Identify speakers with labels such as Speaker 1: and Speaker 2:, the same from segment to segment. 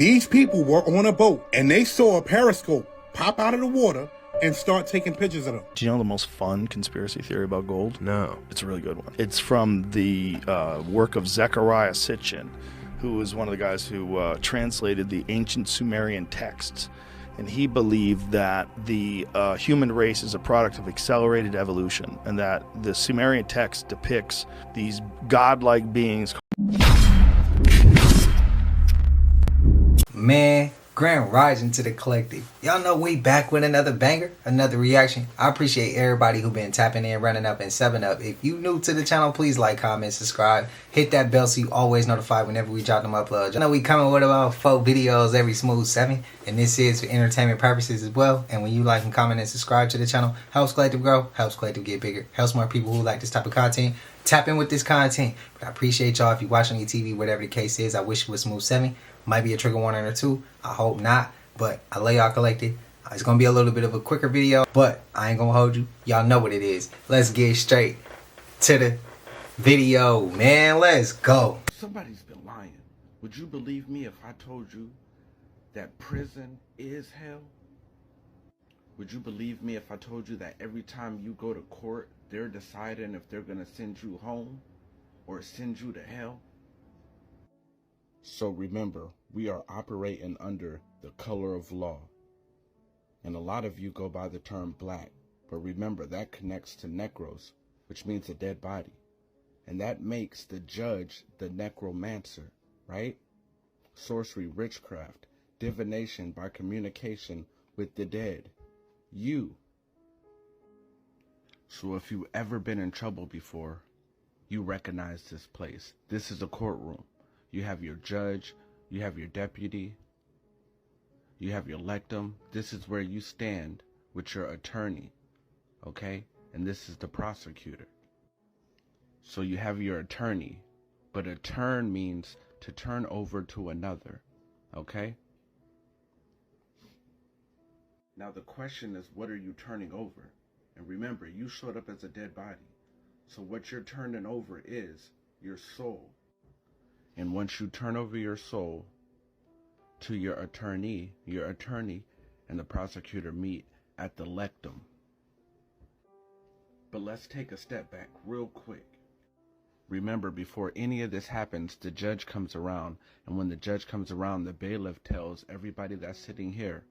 Speaker 1: These people were on a boat and they saw a periscope pop out of the water and start taking pictures of them.
Speaker 2: Do you know the most fun conspiracy theory about gold?
Speaker 3: No.
Speaker 2: It's a really good one. It's from the work of Zecharia Sitchin, who was one of the guys who translated the ancient Sumerian texts. And he believed that the human race is a product of accelerated evolution, and that the Sumerian text depicts these godlike beings.
Speaker 4: Man, grand rising to the collective. Y'all know we back with another banger, another reaction. I appreciate everybody who been tapping in, running up, and subbing up. If you new to the channel, please like, comment, subscribe. Hit that bell so you always notified whenever we drop them uploads. I know we coming with about 4 videos every smooth 7, and this is for entertainment purposes as well. And when you like and comment and subscribe to the channel, helps Collective grow, helps Collective get bigger, helps more people who like this type of content tap in with this content. But I appreciate y'all if you watch on your TV, whatever the case is. I wish it was smooth 7. Might be a trigger warning or 2. I hope not. But I love y'all collected. It's going to be a little bit of a quicker video, but I ain't going to hold you. Y'all know what it is. Let's get straight to the video, man. Let's go.
Speaker 3: Somebody's been lying. Would you believe me if I told you that prison is hell? Would you believe me if I told you that every time you go to court, they're deciding if they're going to send you home or send you to hell? So remember, we are operating under the color of law. And a lot of you go by the term black, but remember that connects to necros, which means a dead body. And that makes the judge the necromancer, right? Sorcery, witchcraft, divination by communication with the dead. You. So if you've ever been in trouble before, you recognize this place. This is a courtroom. You have your judge, you have your deputy, you have your lectum. This is where you stand with your attorney, okay? And this is the prosecutor. So you have your attorney, but a turn means to turn over to another, okay? Now the question is, what are you turning over? And remember, you showed up as a dead body. So what you're turning over is your soul. And once you turn over your soul to your attorney and the prosecutor meet at the lectum. But let's take a step back real quick. Remember, before any of this happens, the judge comes around. And when the judge comes around, the bailiff tells everybody that's sitting here,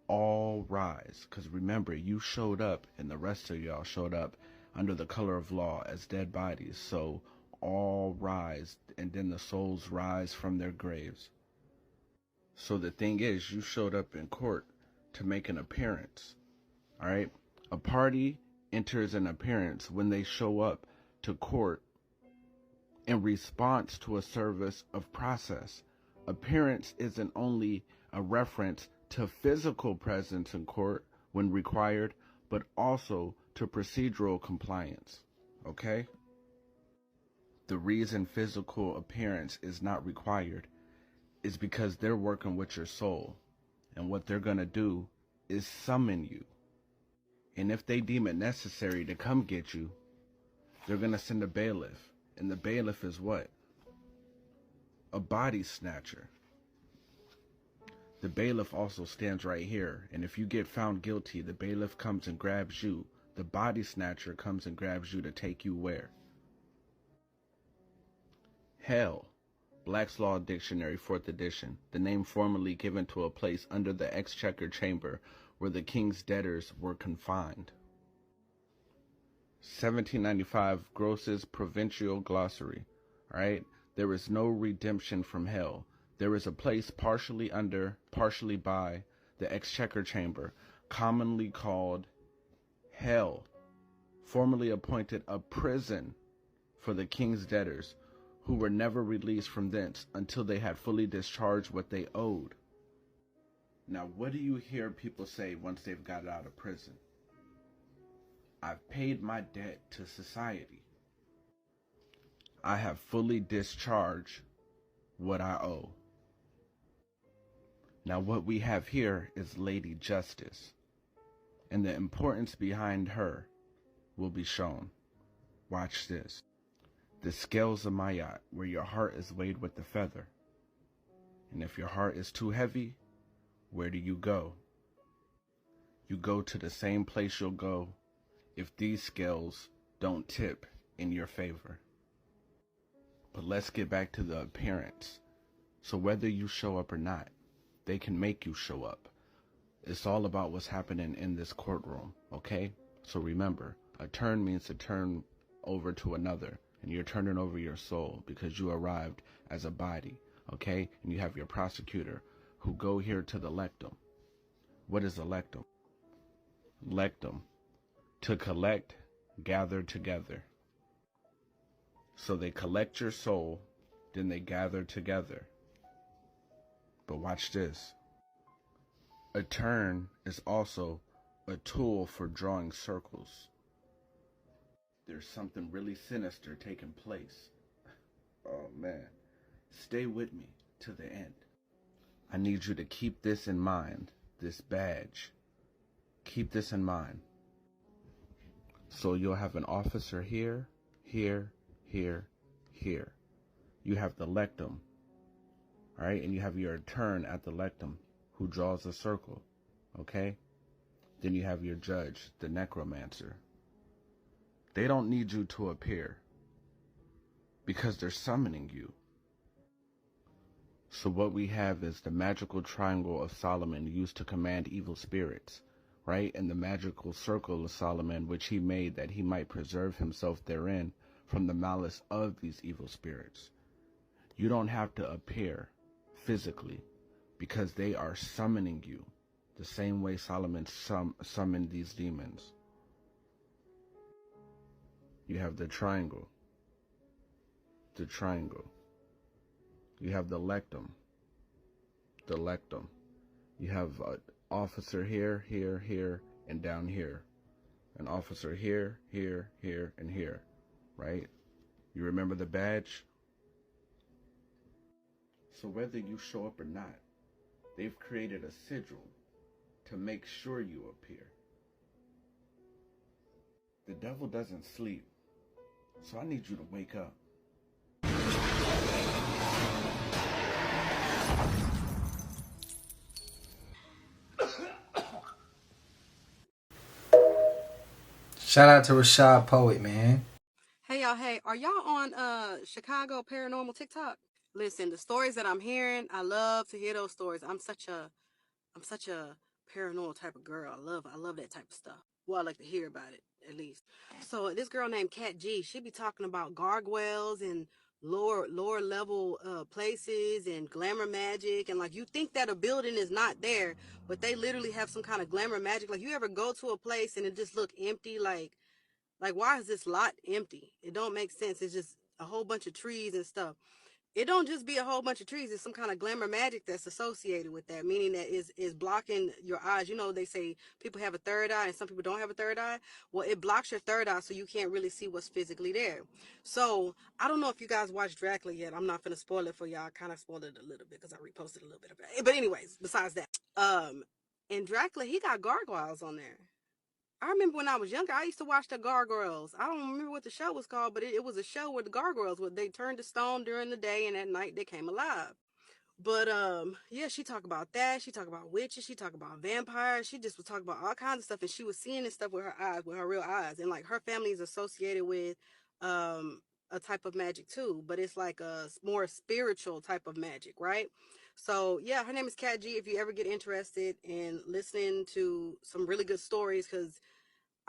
Speaker 3: all rise. Because remember, you showed up and the rest of y'all showed up under the color of law as dead bodies. So all rise, and then the souls rise from their graves. So the thing is, you showed up in court to make an appearance. All right? A party enters an appearance when they show up to court in response to a service of process. Appearance isn't only a reference to physical presence in court when required, but also to procedural compliance. Okay? The reason physical appearance is not required is because they're working with your soul. And what they're going to do is summon you. And if they deem it necessary to come get you, they're going to send a bailiff. And the bailiff is what? A body snatcher. The bailiff also stands right here. And if you get found guilty, the bailiff comes and grabs you. The body snatcher comes and grabs you to take you where? Hell. Black's Law Dictionary, 4th edition. The name formerly given to a place under the exchequer chamber where the king's debtors were confined. 1795 Gross's Provincial Glossary. Alright? There is no redemption from hell. There is a place partially under, partially by the exchequer chamber, commonly called hell, formerly appointed a prison for the king's debtors, who were never released from thence until they had fully discharged what they owed. Now, what do you hear people say once they've got out of prison? I've paid my debt to society. I have fully discharged what I owe. Now, what we have here is Lady Justice, and the importance behind her will be shown. Watch this. The scales of my yacht, where your heart is weighed with the feather. And if your heart is too heavy, where do you go? You go to the same place you'll go if these scales don't tip in your favor. But let's get back to the appearance. So whether you show up or not, they can make you show up. It's all about what's happening in this courtroom, okay? So remember, a turn means to turn over to another, and you're turning over your soul because you arrived as a body, okay? And you have your prosecutor who go here to the lectum. What is a lectum? Lectum, to collect, gather together. So they collect your soul, then they gather together. But watch this. A turn is also a tool for drawing circles. There's something really sinister taking place. Oh man, stay with me to the end. I need you to keep this in mind, this badge. Keep this in mind. So you'll have an officer here, here, here, here. You have the lectum, all right? And you have your turn at the lectum who draws a circle, okay? Then you have your judge, the necromancer. They don't need you to appear because they're summoning you. So what we have is the magical triangle of Solomon used to command evil spirits, right? And the magical circle of Solomon, which he made that he might preserve himself therein from the malice of these evil spirits. You don't have to appear physically because they are summoning you the same way Solomon summoned these demons. You have the triangle. The triangle. You have the lectum. The lectum. You have an officer here, here, here, and down here. An officer here, here, here, and here. Right? You remember the badge? So whether you show up or not, they've created a sigil to make sure you appear. The devil doesn't sleep, so I need you to wake up.
Speaker 4: Shout out to Rashad Poet, man.
Speaker 5: Hey y'all, hey, are y'all on Chicago Paranormal TikTok? Listen, the stories that I'm hearing, I love to hear those stories. I'm such a paranormal type of girl. I love that type of stuff. Well, I like to hear about it, at least. So this girl named Kat G, she be talking about gargoyles and lower level places and glamour magic, and like you think that a building is not there, but they literally have some kind of glamour magic. Like you ever go to a place and it just look empty, like why is this lot empty? It don't make sense. It's just a whole bunch of trees and stuff. It don't just be a whole bunch of trees. It's some kind of glamour magic that's associated with that, meaning that is blocking your eyes. You know, they say people have a third eye and some people don't have a third eye. Well, it blocks your third eye so you can't really see what's physically there. So I don't know if you guys watched Dracula yet. I'm not going to spoil it for y'all. I kind of spoiled it a little bit because I reposted a little bit of it. But anyways, besides that, in Dracula, he got gargoyles on there. I remember when I was younger, I used to watch the Gargoyles. I don't remember what the show was called, but it was a show where the gargoyles, where they turned to stone during the day and at night they came alive. But yeah, she talked about that. She talked about witches. She talked about vampires. She just was talking about all kinds of stuff, and she was seeing this stuff with her eyes, with her real eyes. And like her family is associated with a type of magic too, but it's like a more spiritual type of magic, right? So yeah, her name is Kat G. If you ever get interested in listening to some really good stories, because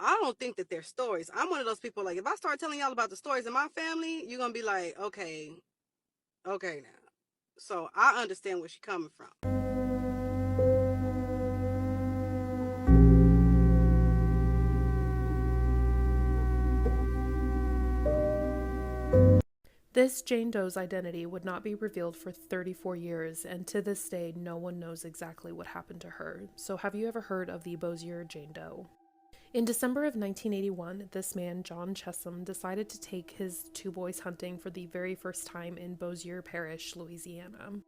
Speaker 5: I don't think that they're stories. I'm one of those people, like, if I start telling y'all about the stories in my family, you're going to be like, okay now. So I understand where she's coming from.
Speaker 6: This Jane Doe's identity would not be revealed for 34 years, and to this day, no one knows exactly what happened to her. So have you ever heard of the Bossier Jane Doe? In December of 1981, this man, John Chesham, decided to take his two boys hunting for the very first time in Bossier Parish, Louisiana.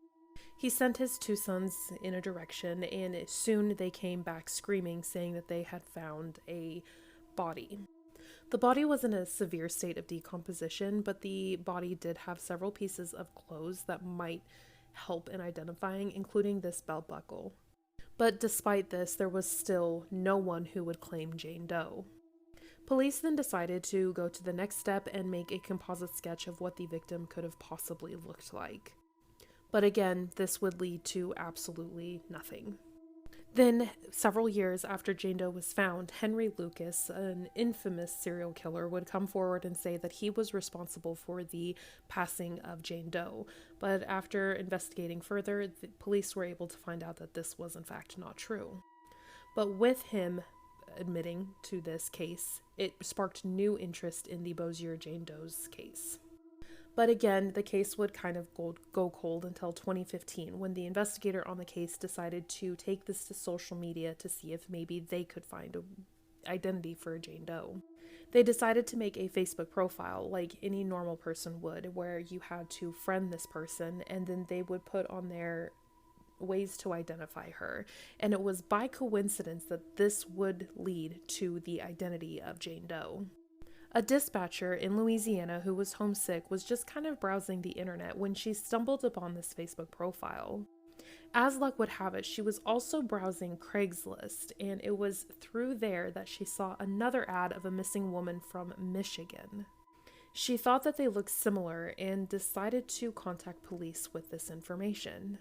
Speaker 6: He sent his two sons in a direction, and soon they came back screaming, saying that they had found a body. The body was in a severe state of decomposition, but the body did have several pieces of clothes that might help in identifying, including this belt buckle. But despite this, there was still no one who would claim Jane Doe. Police then decided to go to the next step and make a composite sketch of what the victim could have possibly looked like. But again, this would lead to absolutely nothing. Then, several years after Jane Doe was found, Henry Lucas, an infamous serial killer, would come forward and say that he was responsible for the passing of Jane Doe. But after investigating further, the police were able to find out that this was in fact not true. But with him admitting to this case, it sparked new interest in the Bossier Jane Doe's case. But again, the case would kind of go cold until 2015, when the investigator on the case decided to take this to social media to see if maybe they could find an identity for Jane Doe. They decided to make a Facebook profile like any normal person would, where you had to friend this person and then they would put on their ways to identify her. And it was by coincidence that this would lead to the identity of Jane Doe. A dispatcher in Louisiana who was homesick was just kind of browsing the internet when she stumbled upon this Facebook profile. As luck would have it, she was also browsing Craigslist, and it was through there that she saw another ad of a missing woman from Michigan. She thought that they looked similar and decided to contact police with this information.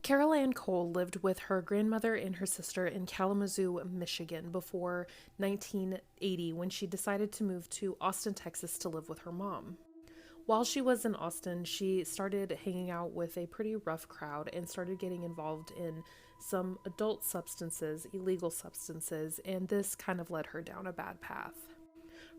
Speaker 6: Carol Ann Cole lived with her grandmother and her sister in Kalamazoo, Michigan before 1980, when she decided to move to Austin, Texas to live with her mom. While she was in Austin, she started hanging out with a pretty rough crowd and started getting involved in some adult substances, illegal substances, and this kind of led her down a bad path.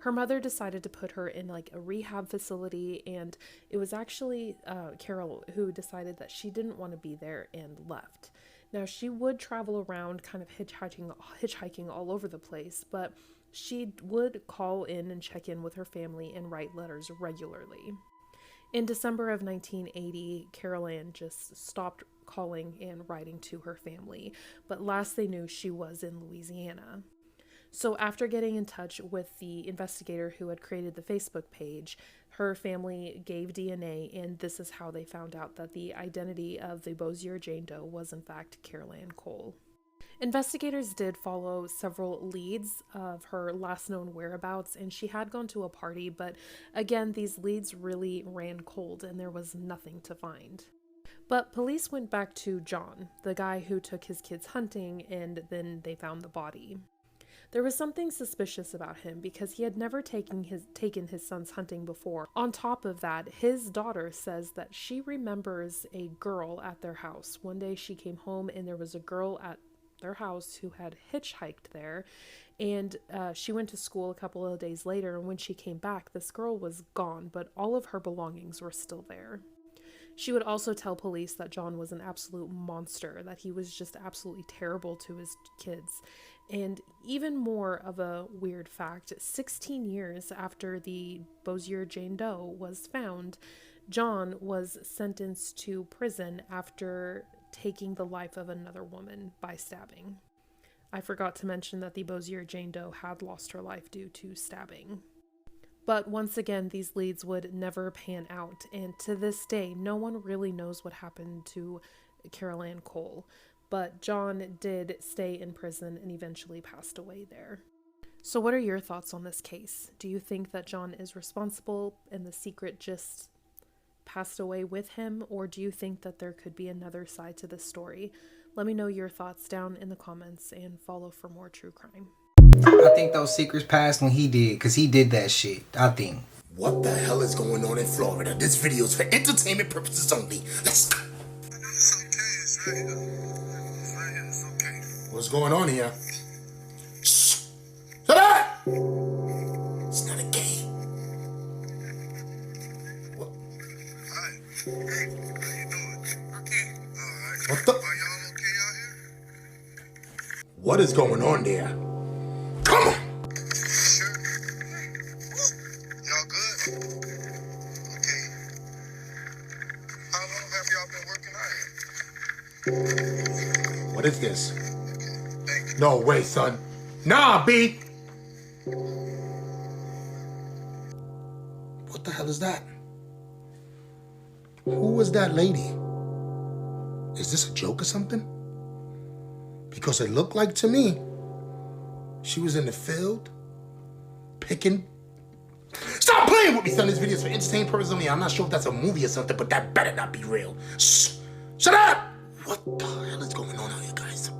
Speaker 6: Her mother decided to put her in like a rehab facility, and it was actually Carol who decided that she didn't want to be there and left. Now, she would travel around kind of hitchhiking all over the place, but she would call in and check in with her family and write letters regularly. In December of 1980, Carol Ann just stopped calling and writing to her family, but last they knew, she was in Louisiana. So after getting in touch with the investigator who had created the Facebook page, her family gave DNA, and this is how they found out that the identity of the Bossier Jane Doe was in fact Carol Ann Cole. Investigators did follow several leads of her last known whereabouts, and she had gone to a party, but again, these leads really ran cold and there was nothing to find. But police went back to John, the guy who took his kids hunting, and then they found the body. There was something suspicious about him because he had never taken his sons hunting before. On top of that, his daughter says that she remembers a girl at their house. One day she came home and there was a girl at their house who had hitchhiked there, and she went to school a couple of days later, and when she came back, this girl was gone, but all of her belongings were still there. She would also tell police that John was an absolute monster, that he was just absolutely terrible to his kids. And even more of a weird fact, 16 years after the Bossier Jane Doe was found, John was sentenced to prison after taking the life of another woman by stabbing. I forgot to mention that the Bossier Jane Doe had lost her life due to stabbing. But once again, these leads would never pan out, and to this day, no one really knows what happened to Carol Ann Cole. But John did stay in prison and eventually passed away there. So what are your thoughts on this case? Do you think that John is responsible and the secret just passed away with him, or do you think that there could be another side to this story? Let me know your thoughts down in the comments and follow for more true crime.
Speaker 4: I think those secrets passed when he did, because he did that shit, I think.
Speaker 7: What the hell is going on in Florida? This video is for entertainment purposes only. Let's go.
Speaker 8: It's okay, it's right here. It's right here, it's okay.
Speaker 7: What's going on here? Shh. Shut up! It's not a game. What?
Speaker 8: Hi. Hey, how you doing? Okay. Alright.
Speaker 7: What the?
Speaker 8: Are y'all okay out here?
Speaker 7: What is going on there? Come on!
Speaker 8: Sure. Y'all good? Okay. How long have y'all been working out here?
Speaker 7: What is this?
Speaker 8: Thank you.
Speaker 7: No way, son. Nah, B! What the hell is that? Who was that lady? is this a joke or something? Because it looked like to me, she was in the field, picking. Stop playing with me, son. This video is for entertainment purposes only. I'm not sure if that's a movie or something, but that better not be real. Shh. Shut up! What the hell is going on out here, guys?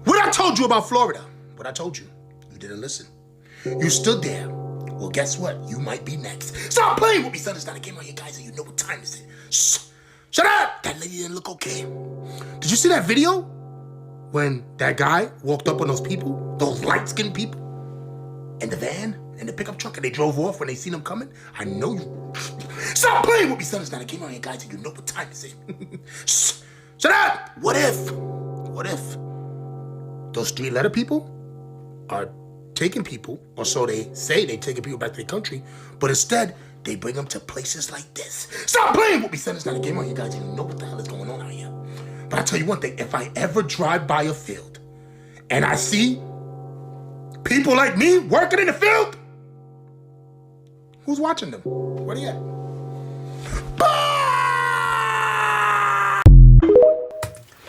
Speaker 7: What I told you about Florida, what I told you, you didn't listen. You stood there. Well, guess what? You might be next. Stop playing with me, son. It's not a game on you guys, and you know what time is it. Shh. Shut up! That lady didn't look okay. Did you see that video? When that guy walked up on those people, those light-skinned people, in the van, in the pickup truck, and they drove off when they seen him coming? I know you. Stop playing with me, son. It's not a game on you guys, and you know what time is it. Shh. Shut up! What if those three-letter people are taking people, or so they say they taking people back to their country, but instead, they bring them to places like this. Stop playing with me, son. It's not a game on you guys, and you know what the hell is going on out here. But I tell you one thing, if I ever drive by a field and I see people like me working in the field, who's watching them? Where they at?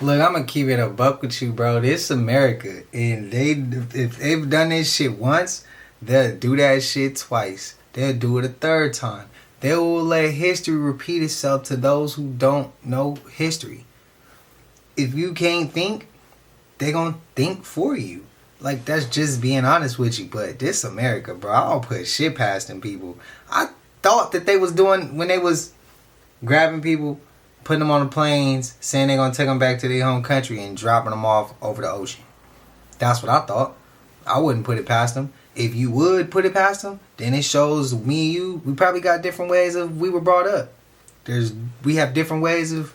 Speaker 4: Look, I'm gonna keep it a buck with you, bro. This America, and if they've done this shit once, they'll do that shit twice. They'll do it a third time. They will let history repeat itself to those who don't know history. If you can't think, they gonna think for you. Like, that's just being honest with you. But this America, bro, I don't put shit past them people. I thought that they was doing, when they was grabbing people, putting them on the planes, saying they're gonna take them back to their home country and dropping them off over the ocean. That's what I thought. I wouldn't put it past them. If you would put it past them, then it shows me and you, we probably got different ways of we were brought up. We have different ways of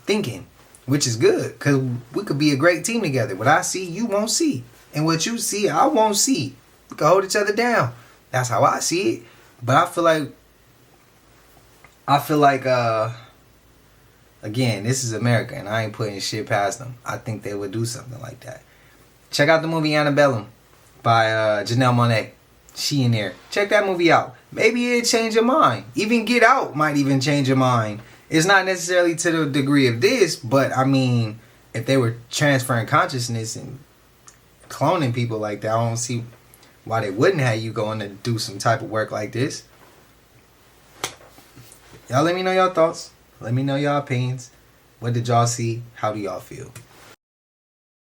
Speaker 4: thinking, which is good, because we could be a great team together. What I see, you won't see. And what you see, I won't see. We can hold each other down. That's how I see it. But I feel like, again, this is America, and I ain't putting shit past them. I think they would do something like that. Check out the movie Antebellum by Janelle Monáe. She in there. Check that movie out. Maybe it'll change your mind. Even Get Out might even change your mind. It's not necessarily to the degree of this, but I mean, if they were transferring consciousness and cloning people like that, I don't see why they wouldn't have you going to do some type of work like this. Y'all let me know your thoughts. Let me know your opinions. What did y'all see? How do y'all feel?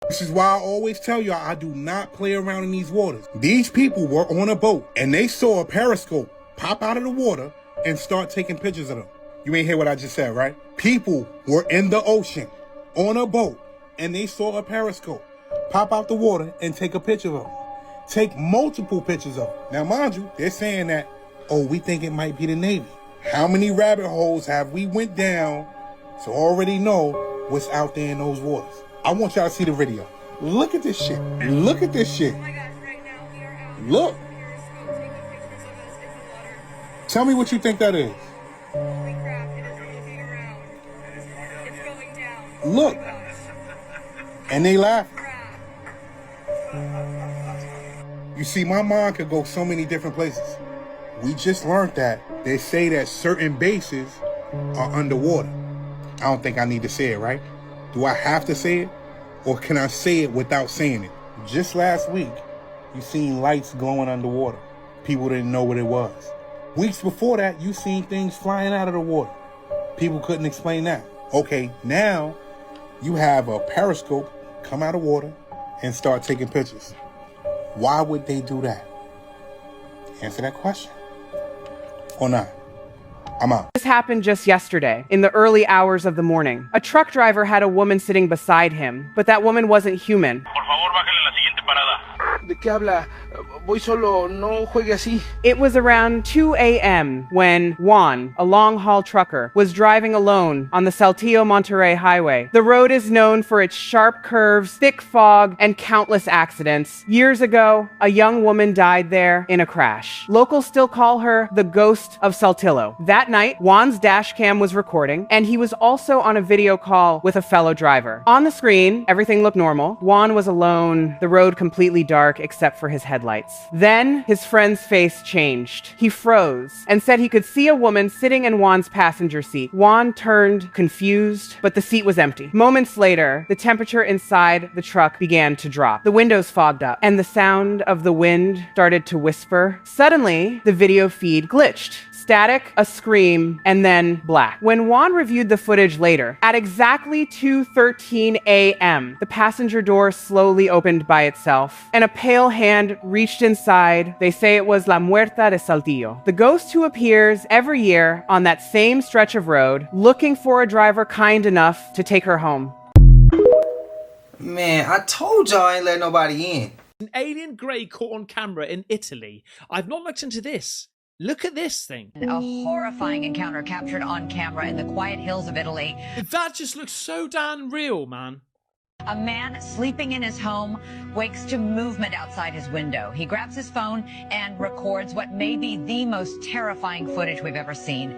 Speaker 1: This is why I always tell y'all I do not play around in these waters. These people were on a boat and they saw a periscope pop out of the water and start taking pictures of them. You ain't hear what I just said, right? People were in the ocean on a boat and they saw a periscope pop out the water and take a picture of them. Take multiple pictures of them. Now, mind you, they're saying that, oh, we think it might be the Navy. How many rabbit holes have we went down to already know what's out there in those waters? I want y'all to see the video. Look at this shit. Look at this shit.
Speaker 9: Oh my gosh, right now we are out
Speaker 1: Look.
Speaker 9: on the periscope taking pictures of us in the water.
Speaker 1: Tell me what you think that is.
Speaker 9: Holy crap, it is looking around. It's going down.
Speaker 1: Look.
Speaker 9: Oh my gosh.
Speaker 1: And they laugh.
Speaker 9: Crap.
Speaker 1: You see, my mind could go so many different places. We just learned that they say that certain bases are underwater. I don't think I need to say it, right? Do I have to say it? Or can I say it without saying it? Just last week, you seen lights glowing underwater. People didn't know what it was. Weeks before that, you seen things flying out of the water. People couldn't explain that. Okay, now you have a periscope come out of water and start taking pictures. Why would they do that? Answer that question. Or not. I'm out.
Speaker 10: This happened just yesterday, in the early hours of the morning. A truck driver had a woman sitting beside him, but that woman wasn't human.
Speaker 11: ¿De qué habla? Voy solo, no juegue así.
Speaker 10: It was around 2 a.m. when Juan, a long-haul trucker, was driving alone on the Saltillo-Monterrey highway. The road is known for its sharp curves, thick fog, and countless accidents. Years ago, a young woman died there in a crash. Locals still call her the ghost of Saltillo. That night, Juan's dash cam was recording, and he was also on a video call with a fellow driver. On the screen, everything looked normal. Juan was alone, the road completely dark except for his headlights. Then his friend's face changed. He froze and said he could see a woman sitting in Juan's passenger seat. Juan turned confused, but the seat was empty. Moments later, the temperature inside the truck began to drop. The windows fogged up, and the sound of the wind started to whisper. Suddenly, the video feed glitched. Static, a scream, and then black. When Juan reviewed the footage later, at exactly 2:13 a.m., the passenger door slowly opened by itself, and a pale hand reached inside. They say it was La Muerta de Saltillo, the ghost who appears every year on that same stretch of road, looking for a driver kind enough to take her home.
Speaker 4: Man, I told y'all I ain't let nobody in.
Speaker 12: An alien grey caught on camera in Italy. I've not looked into this. Look at this thing.
Speaker 13: A horrifying encounter captured on camera in the quiet hills of Italy.
Speaker 12: That just looks so damn real, man.
Speaker 13: A man sleeping in his home wakes to movement outside his window. He grabs his phone and records what may be the most terrifying footage we've ever seen.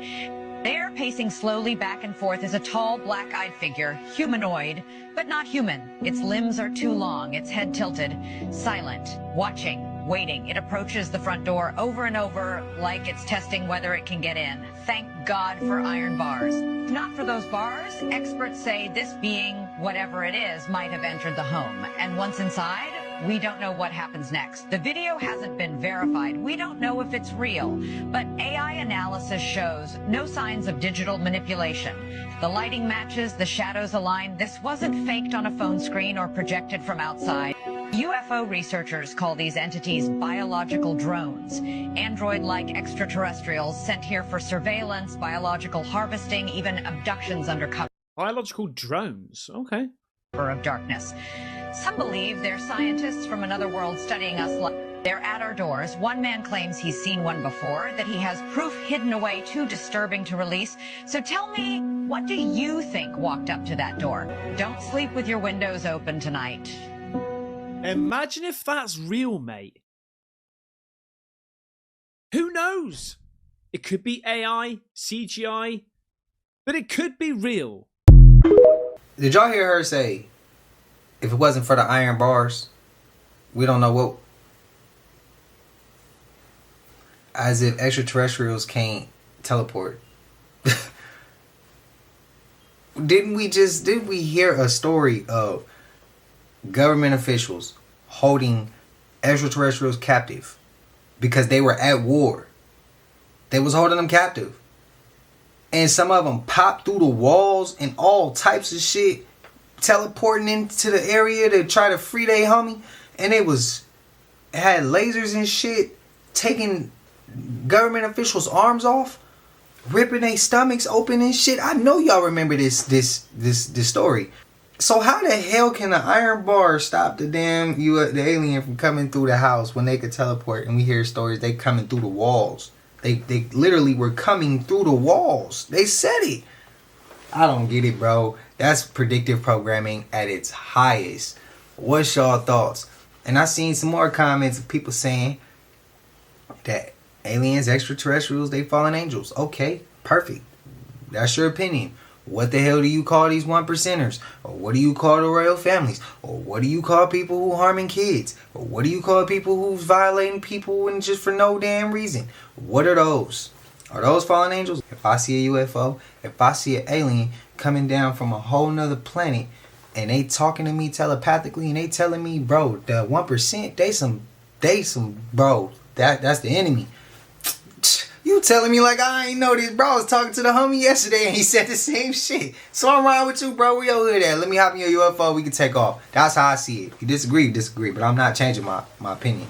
Speaker 13: There, pacing slowly back and forth, is a tall, black-eyed figure, humanoid, but not human. Its limbs are too long, its head tilted, silent, watching, waiting. It approaches the front door over and over like it's testing whether it can get in. Thank God for iron bars. Not for those bars, experts say this being, whatever it is, might have entered the home. And once inside, we don't know what happens next. The video hasn't been verified. We don't know if it's real, but AI analysis shows no signs of digital manipulation. The lighting matches, the shadows align. This wasn't faked on a phone screen or projected from outside. UFO researchers call these entities biological drones, android-like extraterrestrials sent here for surveillance, biological harvesting, even abductions under cover.
Speaker 12: Biological drones, okay.
Speaker 13: Of darkness. Some believe they're scientists from another world studying us. They're at our doors. One man claims he's seen one before, that he has proof hidden away too disturbing to release. So tell me, what do you think walked up to that door? Don't sleep with your windows open tonight.
Speaker 12: Imagine if that's real, mate. Who knows? It could be AI, CGI, but it could be real.
Speaker 4: Did y'all hear her say, if it wasn't for the iron bars, we don't know what... As if extraterrestrials can't teleport. Didn't we hear a story of government officials holding extraterrestrials captive because they were at war? They was holding them captive. And some of them popped through the walls and all types of shit, teleporting into the area to try to free their homie. And it had lasers and shit, taking government officials' arms off, ripping their stomachs open and shit. I know y'all remember this story. So how the hell can the iron bar stop the alien from coming through the house when they could teleport? And we hear stories they coming through the walls. They literally were coming through the walls. They said it. I don't get it, bro. That's predictive programming at its highest. What's y'all thoughts? And I seen some more comments of people saying that aliens, extraterrestrials, they fallen angels. Okay, perfect. That's your opinion. What the hell do you call these 1%ers? Or what do you call the royal families? Or what do you call people who harming kids? Or what do you call people who's violating people and just for no damn reason? What are those? Are those fallen angels? If I see a UFO, if I see an alien coming down from a whole nother planet and they talking to me telepathically and they telling me, bro, the 1%, they some bro, that's the enemy. You telling me like I ain't know this, bro. I was talking to the homie yesterday and he said the same shit. So I'm riding with you, bro. Where your hood at? Let me hop in your UFO. We can take off. That's how I see it. If you disagree, you disagree. But I'm not changing my opinion.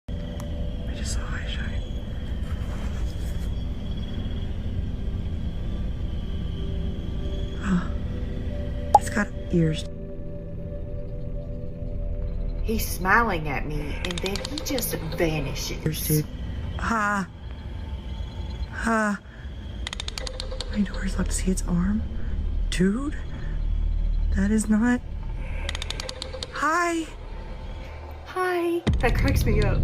Speaker 14: I just saw eye shine. Oh, it's got ears.
Speaker 15: He's smiling at me and then he just vanishes.
Speaker 14: Dude. Ha. Ha. My door's locked. See its arm? Dude? That is not... Hi.
Speaker 15: Hi. That cracks me up.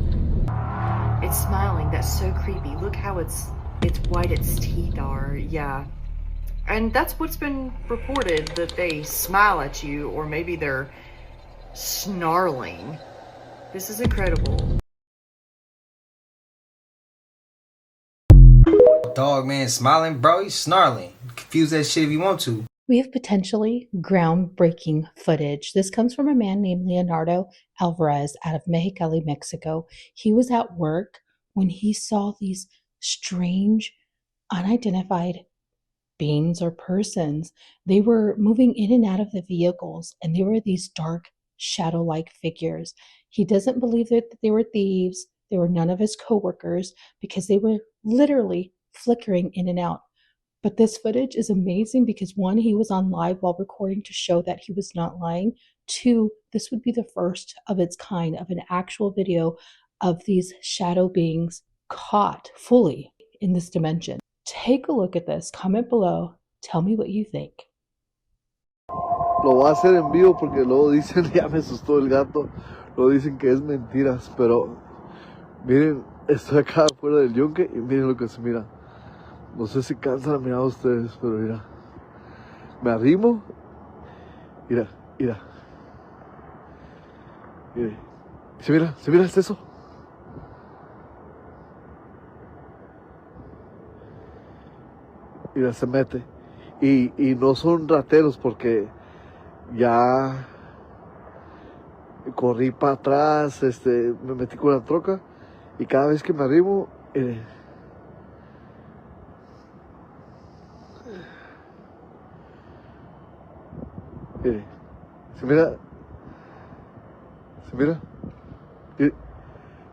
Speaker 15: It's smiling. That's so creepy. Look how it's white its teeth are. Yeah. And that's what's been reported, that they smile at you, or maybe they're snarling. This is incredible.
Speaker 4: Dog man smiling, bro. He's snarling. Confuse that shit if you want to.
Speaker 16: We have potentially groundbreaking footage. This comes from a man named Leonardo Alvarez out of Mexicali, Mexico. He was at work when he saw these strange, unidentified beings or persons. They were moving in and out of the vehicles, and they were these dark, shadow-like figures. He doesn't believe that they were thieves. They were none of his coworkers because they were literally flickering in and out. But this footage is amazing because one, he was on live while recording to show that he was not lying. Two, this would be the first of its kind of an actual video of these shadow beings caught fully in this dimension. Take a look at this. Comment below. Tell me what you think.
Speaker 17: Lo voy a hacer en vivo porque luego dicen, ya me asustó el gato, luego dicen que es mentiras, pero miren, estoy acá afuera del yunque y miren lo que se mira. No sé si cansan a mirar ustedes, pero mira, me arrimo, mira, mira, mire, se mira, ¿es eso? Mira, se mete, y no son rateros porque ya corrí para atrás, me metí con la troca y cada vez que me arrimo, se mira,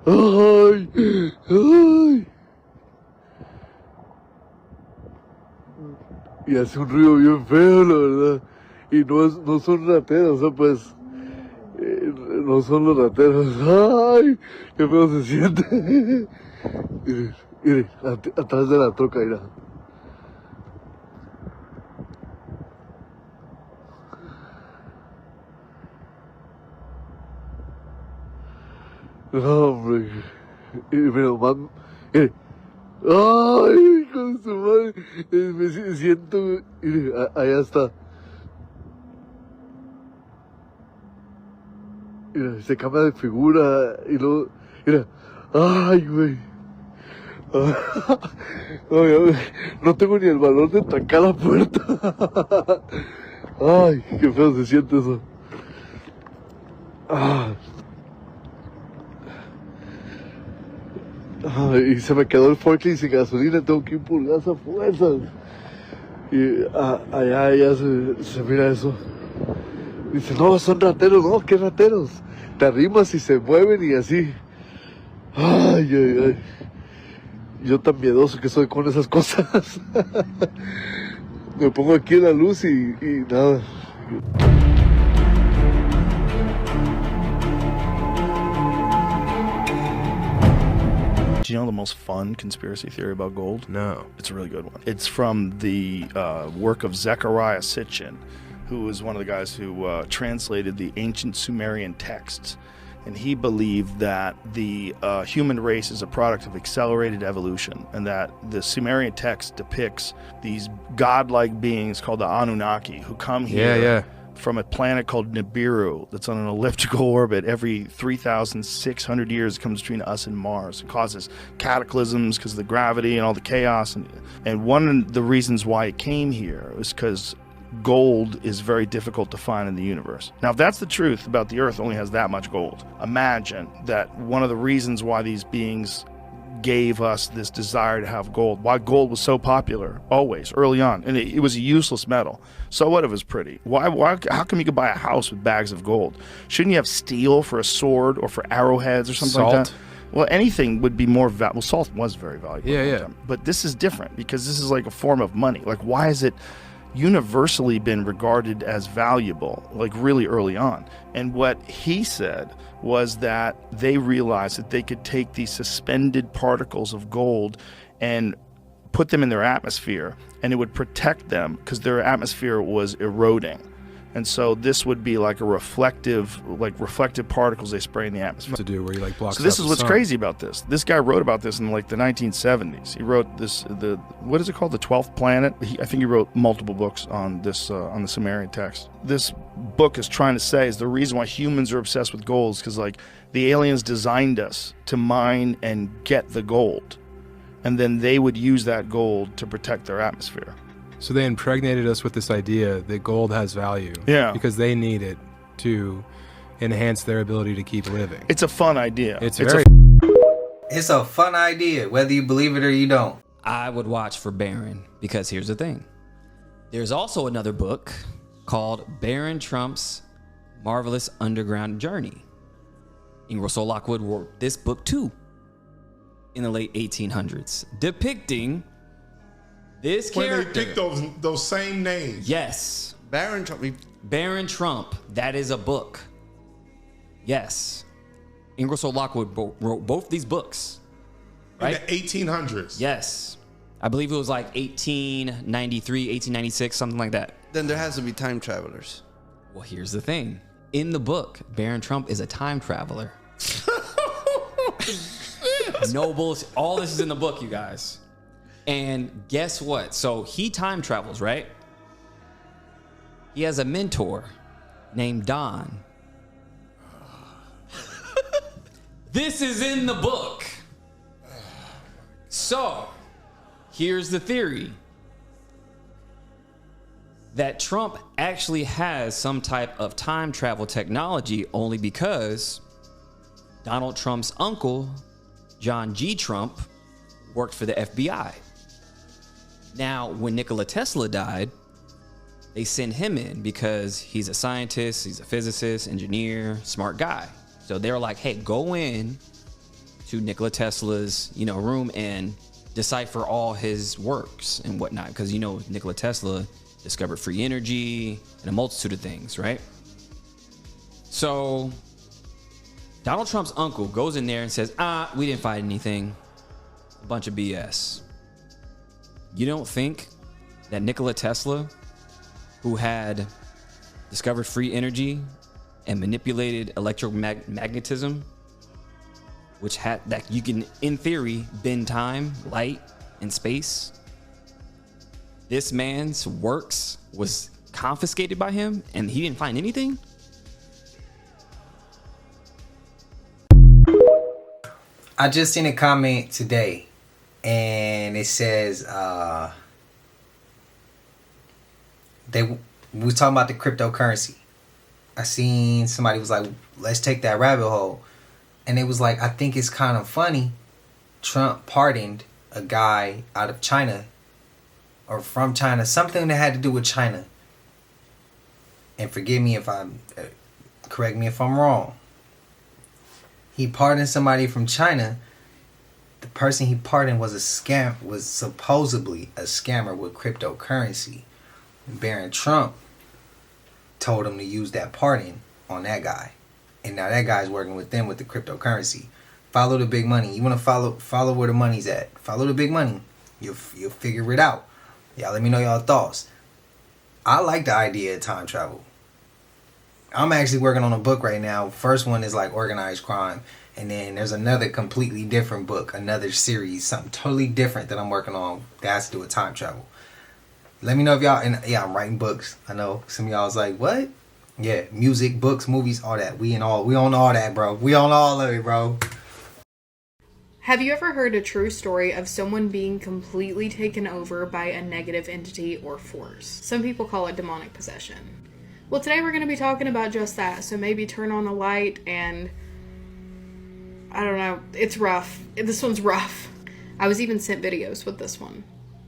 Speaker 17: ay, ay, y hace un ruido bien feo, la verdad. Y no son rateros, o sea, pues, no son los rateros. ¡Ay! ¡Qué feo se siente! Mire, atrás de la troca, mira. No, hombre. Mire, nomás, mire. ¡Ay! Con su madre. Me siento, mire, allá está. Mira, se cambia de figura y luego, mira, ay, güey. No tengo ni el valor de trancar la puerta. Ay, qué feo se siente eso. Ay, y se me quedó el forklift sin gasolina, tengo que ir por gas a fuerzas. Y allá se mira eso. Dice, no, son rateros. No, ¿qué rateros? Te arrimas y se mueven y así. Ay, ay, ay. Yo tan miedoso que soy con esas cosas. Me pongo aquí en la luz y nada.
Speaker 2: Do you know the most fun conspiracy theory about gold? No. It's a really good one. It's from the work of Zecharia Sitchin, who was one of the guys who translated the ancient Sumerian texts. And he believed that the human race is a product of accelerated evolution, and that the Sumerian text depicts these godlike beings called the Anunnaki who come here from a planet called Nibiru that's on an elliptical orbit. Every 3,600 years it comes between us and Mars. It causes cataclysms because of the gravity and all the chaos. And one of the reasons why it came here is because gold is very difficult to find in the universe. Now, if that's the truth about the Earth only has that much gold, imagine that one of the reasons why these beings gave us this desire to have gold, why gold was so popular always early on, and it was a useless metal. So what if it was pretty? How come you could buy a house with bags of gold? Shouldn't you have steel for a sword or for arrowheads or something like that? Well, anything would be more valuable. Well, salt was very valuable. Yeah. But this is different because this is like a form of money. Like, why is it universally been regarded as valuable, like really early on? And what he said was that they realized that they could take these suspended particles of gold and put them in their atmosphere, and it would protect them because their atmosphere was eroding. And so this would be like a reflective particles they spray in the atmosphere.
Speaker 18: To do where you like blocks.
Speaker 2: So this
Speaker 18: out
Speaker 2: is
Speaker 18: the
Speaker 2: what's
Speaker 18: sun.
Speaker 2: crazy about this. This guy wrote about this in like the 1970s. He wrote this, what is it called? The 12th Planet. I think he wrote multiple books on this, on the Sumerian text. This book is trying to say is the reason why humans are obsessed with gold is because like the aliens designed us to mine and get the gold. and then they would use that gold to protect their atmosphere.
Speaker 18: So they impregnated us with this idea that gold has value.
Speaker 2: Yeah.
Speaker 18: Because they need it to enhance their ability to keep living.
Speaker 2: It's a fun idea.
Speaker 18: It's
Speaker 4: a fun idea, whether you believe it or you don't.
Speaker 19: I would watch for Barron, because here's the thing. There's also another book called Barron Trump's Marvelous Underground Journey. Ingersoll Lockwood wrote this book too in the late 1800s, depicting this character.
Speaker 1: When they picked those same names.
Speaker 19: Yes.
Speaker 20: Barron Trump.
Speaker 19: Barron Trump. That is a book. Yes. Ingersoll Lockwood wrote both these books. Right?
Speaker 1: In the 1800s.
Speaker 19: Yes. I believe it was like 1893, 1896, something like that.
Speaker 20: Then there has to be time travelers.
Speaker 19: Well, here's the thing. In the book, Barron Trump is a time traveler. No bullshit. All this is in the book, you guys. And guess what? So he time travels, right? He has a mentor named Don. This is in the book. So, here's the theory. That Trump actually has some type of time travel technology only because Donald Trump's uncle, John G. Trump, worked for the FBI. Now, when Nikola Tesla died, they sent him in because he's a scientist, he's a physicist, engineer, smart guy. So they're like, hey, go in to Nikola Tesla's, room and decipher all his works and whatnot. Because, Nikola Tesla discovered free energy and a multitude of things, right? So Donald Trump's uncle goes in there and says, we didn't find anything. A bunch of BS. You don't think that Nikola Tesla, who had discovered free energy and manipulated electromagnetism, which had that you can, in theory, bend time, light, and space, this man's works was confiscated by him and he didn't find anything?
Speaker 4: I just seen a comment today and it says we was talking about the cryptocurrency. I seen somebody was like, let's take that rabbit hole. And it was like, I think it's kind of funny. Trump pardoned a guy out of China or from China, something that had to do with China. And forgive me if correct me if I'm wrong. He pardoned somebody from China. The person he pardoned was supposedly a scammer with cryptocurrency. Barron Trump told him to use that pardon on that guy. And now that guy's working with them with the cryptocurrency. Follow the big money. You want to follow where the money's at. Follow the big money. You'll figure it out. Y'all let me know y'all thoughts. I like the idea of time travel. I'm actually working on a book right now. First one is like organized crime. And then there's another completely different book, another series, something totally different that I'm working on that has to do with time travel. Let me know if y'all, and yeah, I'm writing books. I know some of y'all was like, what? Yeah, music, books, movies, all that. We on all that, bro. We on all of it, bro.
Speaker 21: Have you ever heard a true story of someone being completely taken over by a negative entity or force? Some people call it demonic possession. Well, today we're going to be talking about just that, so maybe turn on a light and, I don't know, it's rough. This one's rough. I was even sent videos with this one.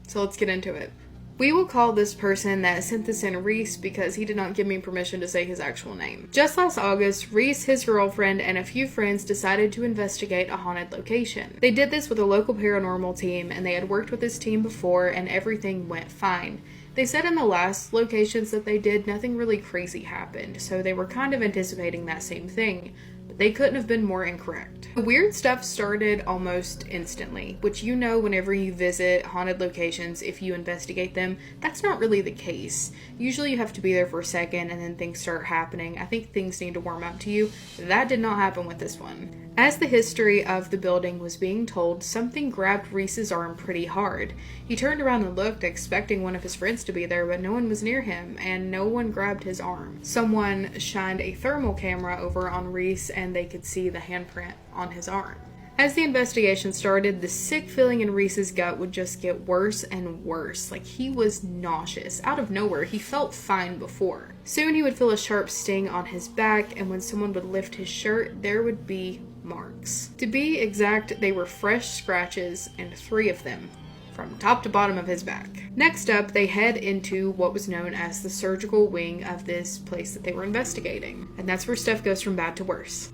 Speaker 21: So let's get into it. We will call this person that sent this in Reese because he did not give me permission to say his actual name. Just last August, Reese, his girlfriend, and a few friends decided to investigate a haunted location. They did this with a local paranormal team, and they had worked with this team before, and everything went fine. They said in the last locations that they did, nothing really crazy happened, so they were kind of anticipating that same thing. They couldn't have been more incorrect. The weird stuff started almost instantly, which whenever you visit haunted locations, if you investigate them, that's not really the case. Usually you have to be there for a second and then things start happening. I think things need to warm up to you. That did not happen with this one. As the history of the building was being told, something grabbed Reese's arm pretty hard. He turned around and looked, expecting one of his friends to be there, but no one was near him, and no one grabbed his arm. Someone shined a thermal camera over on Reese, and they could see the handprint on his arm. As the investigation started, the sick feeling in Reese's gut would just get worse and worse. Like, he was nauseous. Out of nowhere, he felt fine before. Soon he would feel a sharp sting on his back, and when someone would lift his shirt, there would be marks. To be exact, they were fresh scratches, and 3 of them, from top to bottom of his back. Next up, they head into what was known as the surgical wing of this place that they were investigating. And that's where stuff goes from bad to worse.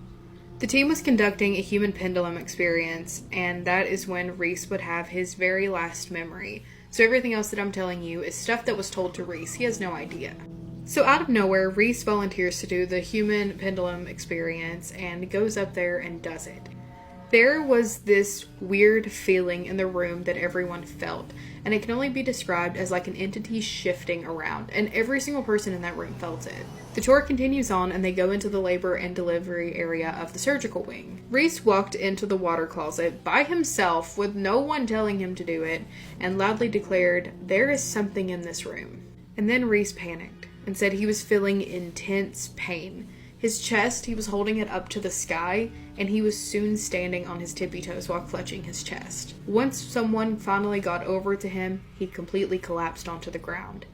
Speaker 21: The team was conducting a human pendulum experience, and that is when Reese would have his very last memory. So everything else that I'm telling you is stuff that was told to Reese. He has no idea. So out of nowhere, Reese volunteers to do the human pendulum experience and goes up there and does it. There was this weird feeling in the room that everyone felt, and it can only be described as like an entity shifting around, and every single person in that room felt it. The tour continues on, and they go into the labor and delivery area of the surgical wing. Reese walked into the water closet by himself with no one telling him to do it, and loudly declared, "There is something in this room." And then Reese panicked and said he was feeling intense pain. His chest, he was holding it up to the sky, and he was soon standing on his tippy toes while clutching his chest. Once someone finally got over to him, he completely collapsed onto the ground,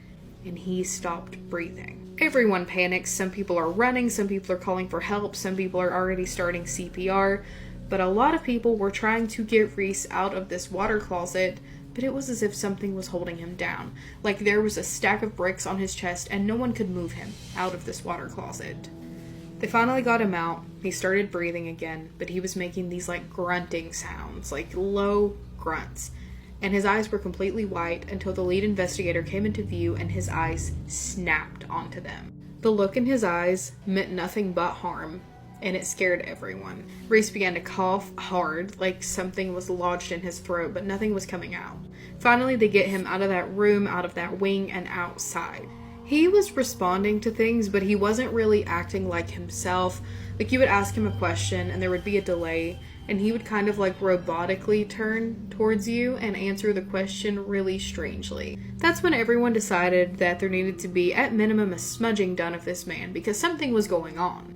Speaker 21: and he stopped breathing. Everyone panics. Some people are running, some people are calling for help, some people are already starting CPR, but a lot of people were trying to get Reese out of this water closet, but it was as if something was holding him down. Like there was a stack of bricks on his chest, and no one could move him out of this water closet. They finally got him out. He started breathing again, but he was making these like grunting sounds, like low grunts. And his eyes were completely white until the lead investigator came into view and his eyes snapped onto them. The look in his eyes meant nothing but harm, and it scared everyone. Reese began to cough hard, like something was lodged in his throat, but nothing was coming out. Finally, they get him out of that room, out of that wing, and outside. He was responding to things, but he wasn't really acting like himself. Like, you would ask him a question and there would be a delay, and he would kind of like robotically turn towards you and answer the question really strangely. That's when everyone decided that there needed to be at minimum a smudging done of this man, because something was going on.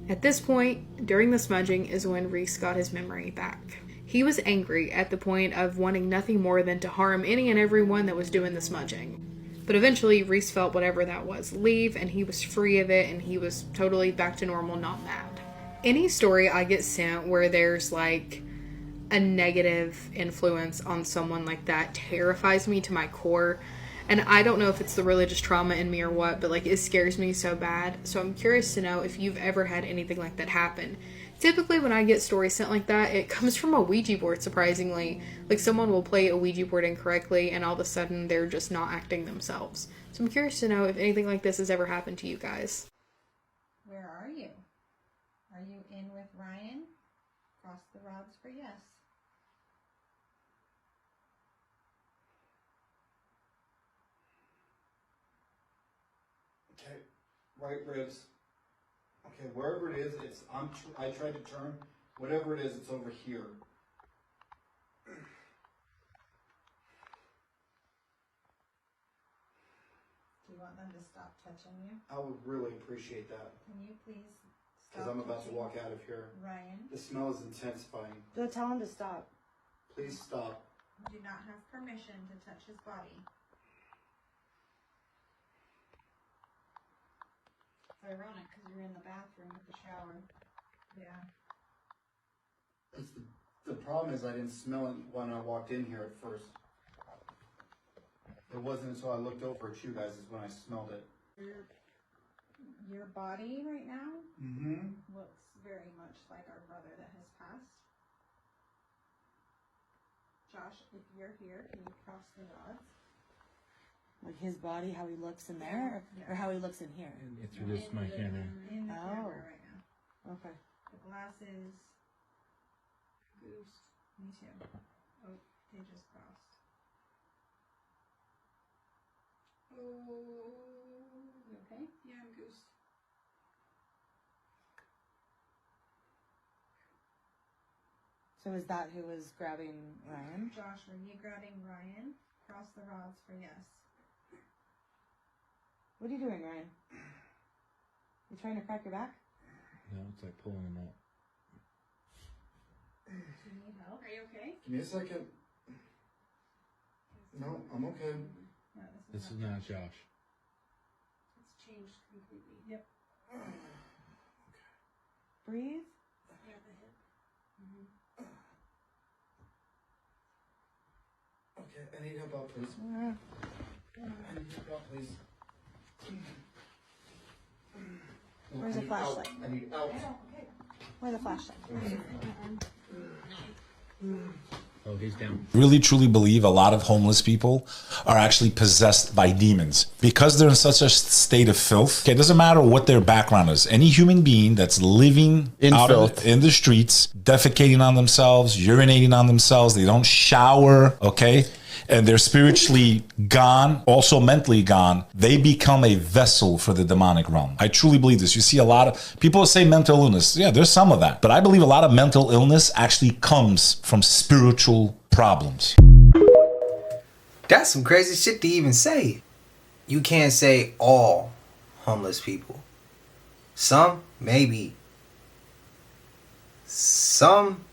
Speaker 21: At this point, during the smudging, is when Reese got his memory back. He was angry at the point of wanting nothing more than to harm any and everyone that was doing the smudging. But eventually, Reese felt whatever that was leave, and he was free of it, and he was totally back to normal, not mad. Any story I get sent where there's like a negative influence on someone like that terrifies me to my core. And I don't know if it's the religious trauma in me or what, but like it scares me so bad. So I'm curious to know if you've ever had anything like that happen. Typically when I get stories sent like that, it comes from a Ouija board, surprisingly. Like someone will play a Ouija board incorrectly and all of a sudden they're just not acting themselves. So I'm curious to know if anything like this has ever happened to you guys.
Speaker 3: Where are you? Are you in with Ryan? Cross the rods for yes.
Speaker 22: Okay, right ribs. Okay, wherever it is, I tried to turn. Whatever it is, it's over here.
Speaker 3: Do you want them to stop touching you?
Speaker 22: I would really appreciate that.
Speaker 3: Can you please stop?
Speaker 22: Because I'm about to walk out of here.
Speaker 3: Ryan?
Speaker 22: The smell is intensifying.
Speaker 3: Go tell him to stop.
Speaker 22: Please stop.
Speaker 3: You do not have permission to touch his body. It's ironic because you're in the bathroom with the shower. Yeah.
Speaker 22: The problem is I didn't smell it when I walked in here at first. It wasn't until I looked over at you guys is when I smelled it.
Speaker 3: Your body right now
Speaker 22: Mm-hmm.
Speaker 3: looks very much like our brother that has passed. Josh, if you're here, can you cross the rods?
Speaker 14: Like his body, how he looks in there, or how he looks in here?
Speaker 23: It's through this my camera.
Speaker 3: In the camera right now.
Speaker 14: Okay.
Speaker 3: The glasses. Goose. Me too. Oh, they just crossed. Oh, you okay? Yeah, I'm goose.
Speaker 14: So is that who was grabbing Ryan?
Speaker 3: Josh, were you grabbing Ryan? Cross the rods for yes.
Speaker 14: What are you doing, Ryan? You trying to crack your back?
Speaker 23: No, it's like pulling him up.
Speaker 3: Do you need help? Are you okay?
Speaker 5: Give me a second. No, I'm okay.
Speaker 3: No,
Speaker 6: This is not Josh.
Speaker 3: It's changed completely. Yep. Breathe. Yeah, the hip.
Speaker 5: Okay, I need help out, please. I need help out, please.
Speaker 3: Where's the flashlight?
Speaker 5: I need out.
Speaker 3: Where's the flashlight?
Speaker 6: Oh, he's down.
Speaker 23: Really truly believe a lot of homeless people are actually possessed by demons because they're in such a state of filth. Okay, it doesn't matter what their background is. Any human being that's living
Speaker 24: in
Speaker 23: out
Speaker 24: filth,
Speaker 23: in the streets, defecating on themselves, urinating on themselves, they don't shower, okay? And they're spiritually gone, also mentally gone. They become a vessel for the demonic realm. I truly believe this. You see a lot of people say mental illness. Yeah, there's some of that. But I believe a lot of mental illness actually comes from spiritual problems.
Speaker 4: That's some crazy shit to even say. You can't say all homeless people. Some, maybe. Some,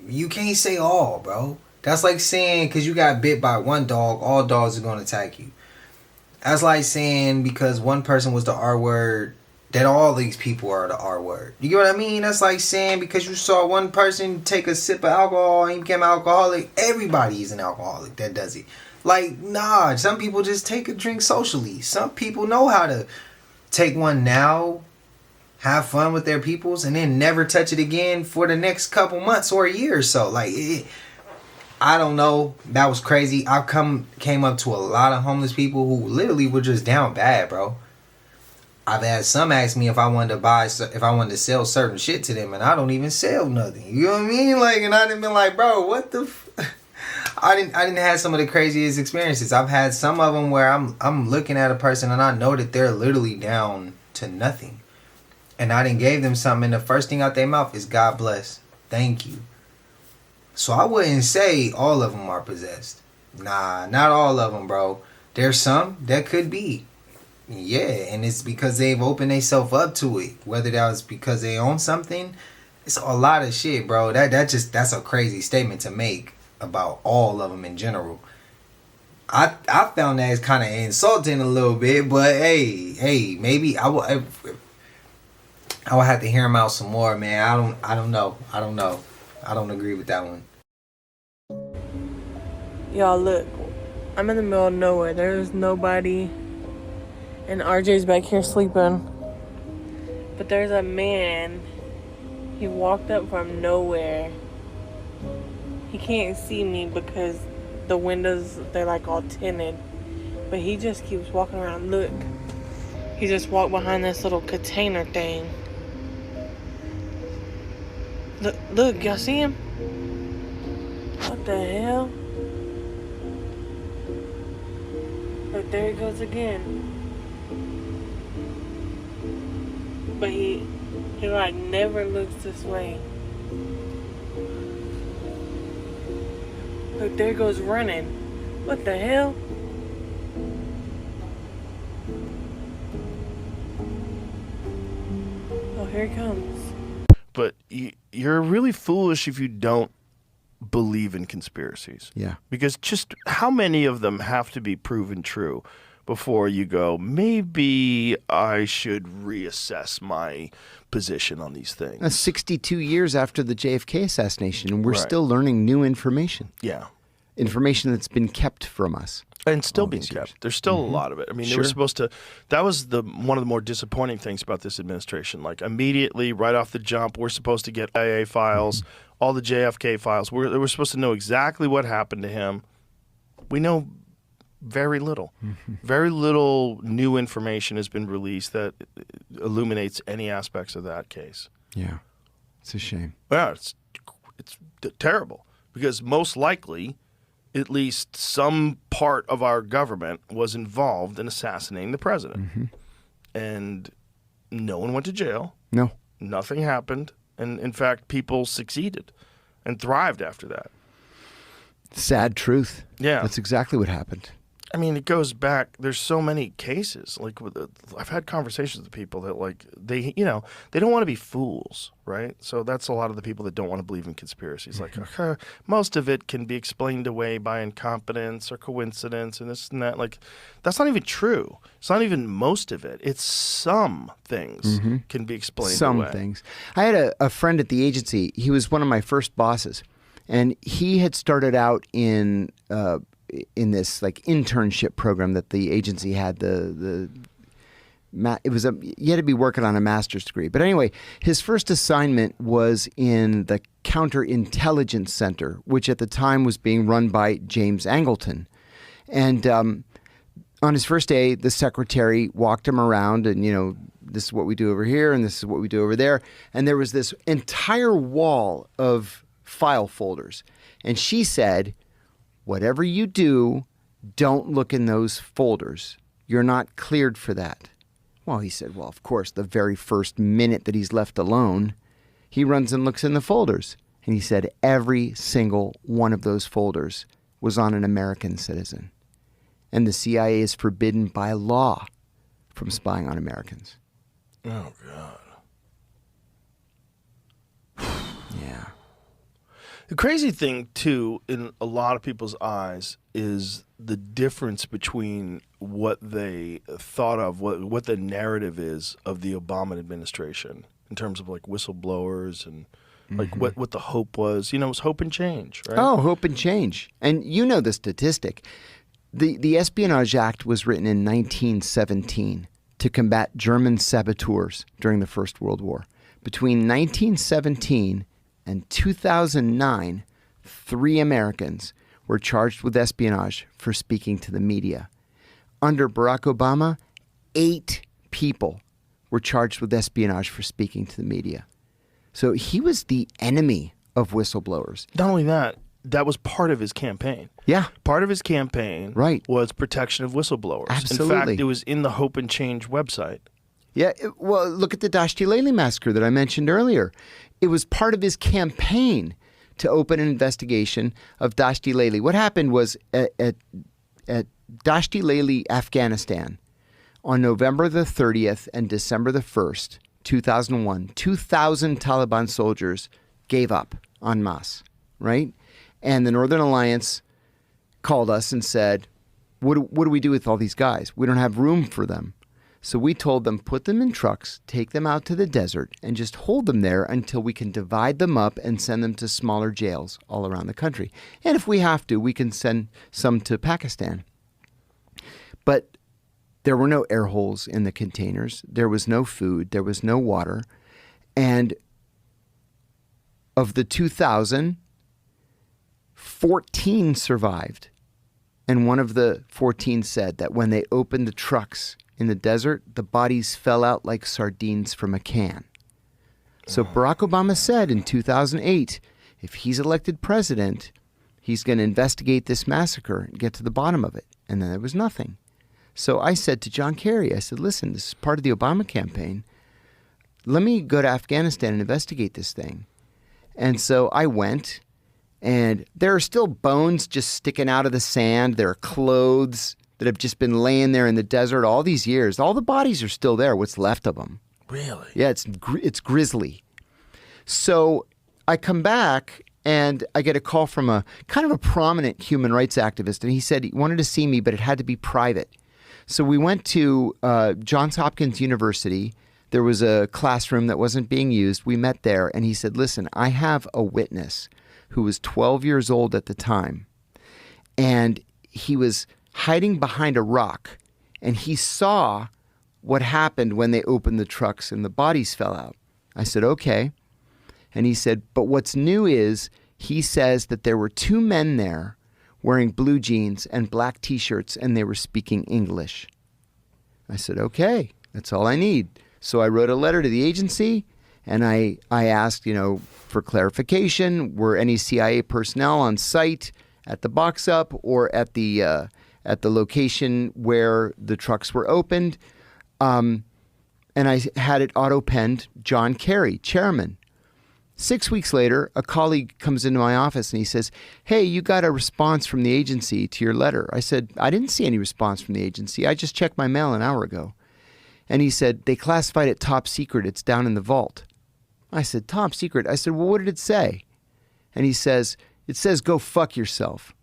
Speaker 4: you can't say all, bro. That's like saying because you got bit by one dog, all dogs are going to attack you. That's like saying because one person was the R word, that all these people are the R word. You get what I mean? That's like saying because you saw one person take a sip of alcohol and he became an alcoholic, everybody is an alcoholic that does it. Like, nah, some people just take a drink socially. Some people know how to take one now, have fun with their peoples, and then never touch it again for the next couple months or a year or so. Like, I don't know. That was crazy. I came up to a lot of homeless people who literally were just down bad, bro. I've had some ask me if I wanted to sell certain shit to them, and I don't even sell nothing. You know what I mean? Like, and I didn't been like, bro, what the? I didn't have some of the craziest experiences. I've had some of them where I'm looking at a person and I know that they're literally down to nothing, and I didn't gave them something, and the first thing out their mouth is God bless, thank you. So I wouldn't say all of them are possessed. Nah, not all of them, bro. There's some that could be. Yeah, and it's because they've opened themselves up to it. Whether that was because they own something, it's a lot of shit, bro. That's a crazy statement to make about all of them in general. I found that it's kind of insulting a little bit, but hey, maybe I will have to hear him out some more, man. I don't know. I don't agree with that one.
Speaker 25: Y'all, look. I'm in the middle of nowhere. There's nobody. And RJ's back here sleeping. But there's a man. He walked up from nowhere. He can't see me because the windows, they're like all tinted. But he just keeps walking around. Look. He just walked behind this little container thing. Look, y'all see him? What the hell? Look, there he goes again. But he like never looks this way. Look, there he goes running. What the hell? Oh, here he comes.
Speaker 2: But you're really foolish if you don't believe in conspiracies.
Speaker 24: Yeah.
Speaker 2: Because just how many of them have to be proven true before you go, maybe I should reassess my position on these things?
Speaker 24: That's 62 years after the JFK assassination, and we're
Speaker 2: Right.
Speaker 24: still learning new information.
Speaker 2: Yeah.
Speaker 24: Information that's been kept from us.
Speaker 2: And still being kept. There's still a lot of it. I mean, they were supposed to. That was one of the more disappointing things about this administration. Like immediately, right off the jump, we're supposed to get AA files, all the JFK files. We're supposed to know exactly what happened to him. We know very little. Very little new information has been released that illuminates any aspects of that case.
Speaker 24: Yeah, it's a shame.
Speaker 2: Yeah, it's terrible because most likely, at least some part of our government was involved in assassinating the president. And no one went to jail.
Speaker 24: No.
Speaker 2: Nothing happened. And in fact, people succeeded and thrived after that.
Speaker 24: Sad truth.
Speaker 2: Yeah.
Speaker 24: That's exactly what happened.
Speaker 2: I mean, it goes back. There's so many cases. Like, I've had conversations with people that, like, they don't want to be fools, right? So that's a lot of the people that don't want to believe in conspiracies. Like, most of it can be explained away by incompetence or coincidence and this and that. Like, that's not even true. It's not even most of it. It's some things can be explained
Speaker 24: Some
Speaker 2: away.
Speaker 24: things. I had a friend at the agency. He was one of my first bosses, and he had started out in this like internship program that the agency had. You had to be working on a master's degree. But anyway, his first assignment was in the Counterintelligence Center, which at the time was being run by James Angleton. And on his first day, the secretary walked him around and, this is what we do over here and this is what we do over there. And there was this entire wall of file folders. And she said, whatever you do, don't look in those folders. You're not cleared for that. Well, he said, well, of course, the very first minute that he's left alone, he runs and looks in the folders. And he said every single one of those folders was on an American citizen. And the CIA is forbidden by law from spying on Americans.
Speaker 2: Oh, God.
Speaker 24: Yeah.
Speaker 2: The crazy thing, too, in a lot of people's eyes is the difference between what they thought of, what the narrative is of the Obama administration in terms of like whistleblowers and like what the hope was. It was hope and change, right?
Speaker 24: Oh, hope and change. And you know the statistic. The Espionage Act was written in 1917 to combat German saboteurs during the First World War. Between 1917 and 2009, 3 Americans were charged with espionage for speaking to the media. Under Barack Obama, 8 people were charged with espionage for speaking to the media. So he was the enemy of whistleblowers.
Speaker 2: Not only that, that was part of his campaign.
Speaker 24: Yeah.
Speaker 2: Part of his campaign was protection of whistleblowers.
Speaker 24: Absolutely.
Speaker 2: In fact, it was in the Hope and Change website.
Speaker 24: Yeah, well, look at the Dashti Lely massacre that I mentioned earlier. It was part of his campaign to open an investigation of Dashti Lely. What happened was at Dashti Lely, Afghanistan, on November the 30th and December the 1st, 2001, 2,000 Taliban soldiers gave up en masse, right? And the Northern Alliance called us and said, what do we do with all these guys? We don't have room for them. So we told them, put them in trucks, take them out to the desert, and just hold them there until we can divide them up and send them to smaller jails all around the country. And if we have to, we can send some to Pakistan. But there were no air holes in the containers. There was no food. There was no water. And of the 2,000, 14 survived. And one of the 14 said that when they opened the trucks in the desert, the bodies fell out like sardines from a can. So Barack Obama said in 2008, if he's elected president, he's going to investigate this massacre and get to the bottom of it. And then there was nothing. So I said to John Kerry, I said, listen, this is part of the Obama campaign. Let me go to Afghanistan and investigate this thing. And so I went, and there are still bones just sticking out of the sand. There are clothes that have just been laying there in the desert all these years. All the bodies are still there, what's left of them.
Speaker 2: Really?
Speaker 24: Yeah, it's grisly. So I come back and I get a call from a kind of a prominent human rights activist, and he said he wanted to see me, but it had to be private. So we went to Johns Hopkins University. There was a classroom that wasn't being used. We met there, and he said, listen, I have a witness who was 12 years old at the time, and he was hiding behind a rock, and he saw what happened when they opened the trucks and the bodies fell out. I said, okay. And he said, but what's new is he says that there were 2 men there wearing blue jeans and black T-shirts, and they were speaking English. I said, okay, that's all I need. So I wrote a letter to the agency, and I asked, for clarification, were any CIA personnel on site at the box up or at the location where the trucks were opened? And I had it auto-penned John Kerry, chairman. 6 weeks later, a colleague comes into my office and he says, "Hey, you got a response from the agency to your letter." I said, "I didn't see any response from the agency. I just checked my mail an hour ago." And he said, "They classified it top secret. It's down in the vault." I said, "Top secret?" I said, "Well, what did it say?" And he says, "It says go fuck yourself."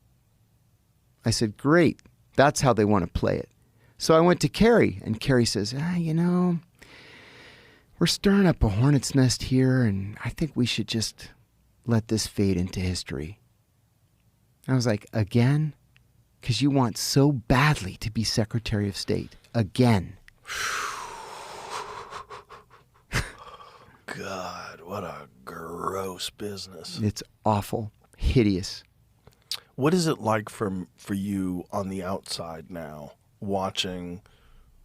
Speaker 24: I said, "Great. That's how they want to play it." So I went to Carrie, and Carrie says, "We're stirring up a hornet's nest here, and I think we should just let this fade into history." I was like, "Again? Because you want so badly to be Secretary of State. Again."
Speaker 2: God, what a gross business.
Speaker 24: It's awful. Hideous.
Speaker 2: What is it like for you on the outside now, watching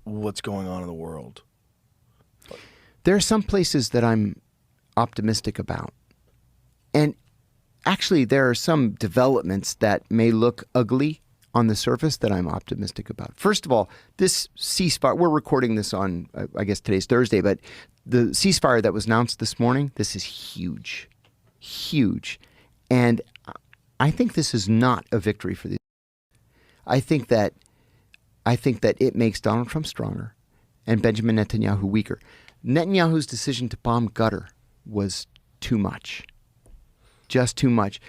Speaker 2: what's going on in the world?
Speaker 24: There are some places that I'm optimistic about. And actually, there are some developments that may look ugly on the surface that I'm optimistic about. First of all, this ceasefire, we're recording this on, I guess today's Thursday, but the ceasefire that was announced this morning, this is huge. Huge. And I think this is not a victory for the. I think that it makes Donald Trump stronger and Benjamin Netanyahu weaker. Netanyahu's decision to bomb Qatar was too much. Just too much.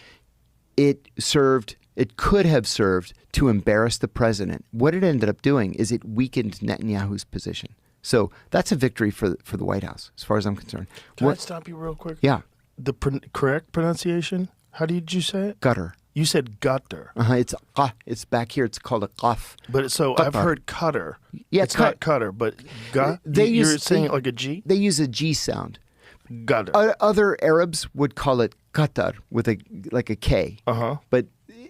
Speaker 24: It could have served to embarrass the president. What it ended up doing is it weakened Netanyahu's position. So that's a victory for the White House, as far as I'm concerned.
Speaker 2: Can I stop you real quick?
Speaker 24: Yeah.
Speaker 2: The correct pronunciation? How did you say it?
Speaker 24: Qatar.
Speaker 2: You said gutter.
Speaker 24: It's back here. It's called a qaf.
Speaker 2: But so
Speaker 24: Qatar.
Speaker 2: I've heard cutter.
Speaker 24: Yeah,
Speaker 2: it's not cutter, but you're saying it like a G?
Speaker 24: They use a G sound.
Speaker 2: Gutter.
Speaker 24: Other Arabs would call it Qatar with a K. But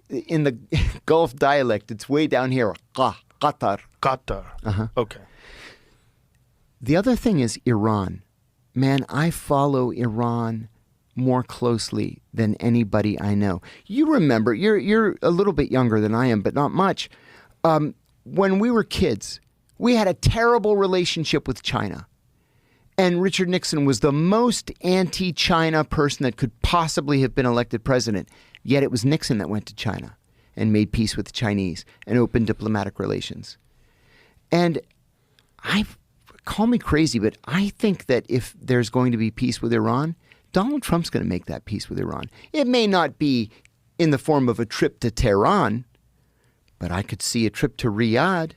Speaker 24: in the Gulf dialect, it's way down here. Qatar.
Speaker 2: Qatar. Okay.
Speaker 24: The other thing is Iran. Man, I follow Iran more closely than anybody I know. You remember, you're a little bit younger than I am, but not much. When we were kids, we had a terrible relationship with China. And Richard Nixon was the most anti-China person that could possibly have been elected president. Yet it was Nixon that went to China and made peace with the Chinese and opened diplomatic relations. And call me crazy, but I think that if there's going to be peace with Iran, Donald Trump's going to make that peace with Iran. It may not be in the form of a trip to Tehran, but I could see a trip to Riyadh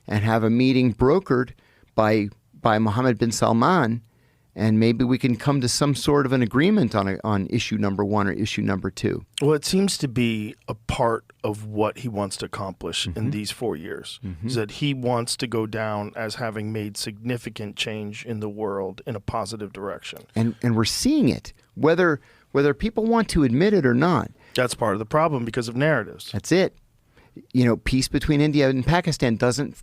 Speaker 24: and have a meeting brokered by Mohammed bin Salman, and maybe we can come to some sort of an agreement on issue number 1 or issue number 2.
Speaker 2: Well, it seems to be a part of what he wants to accomplish in these 4 years, is that he wants to go down as having made significant change in the world in a positive direction.
Speaker 24: And we're seeing it, whether people want to admit it or not.
Speaker 2: That's part of the problem because of narratives.
Speaker 24: That's it. Peace between India and Pakistan doesn't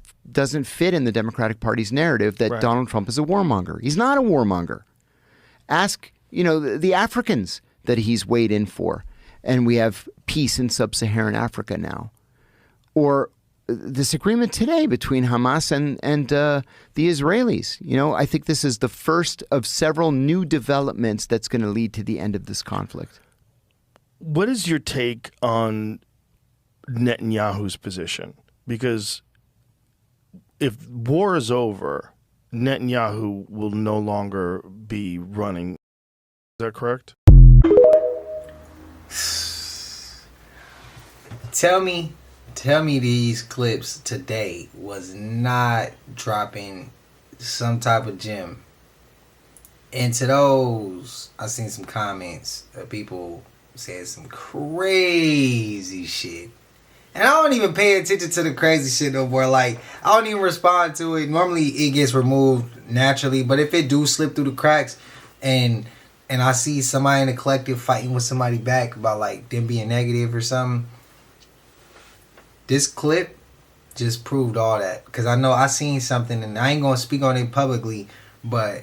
Speaker 24: fit in the Democratic Party's narrative that Donald Trump is a warmonger. He's not a warmonger. Ask, the Africans that he's weighed in for, and we have peace in sub-Saharan Africa now. Or this agreement today between Hamas and the Israelis. I think this is the first of several new developments that's going to lead to the end of this conflict.
Speaker 2: What is your take on Netanyahu's position? Because if war is over, Netanyahu will no longer be running. Is that correct?
Speaker 4: Tell me these clips today was not dropping some type of gem. And to those, I seen some comments of people saying some crazy shit. And I don't even pay attention to the crazy shit no more. Like, I don't even respond to it. Normally, it gets removed naturally. But if it do slip through the cracks and I see somebody in the collective fighting with somebody back about, like, them being negative or something, this clip just proved all that. Because I know I seen something, and I ain't going to speak on it publicly, but,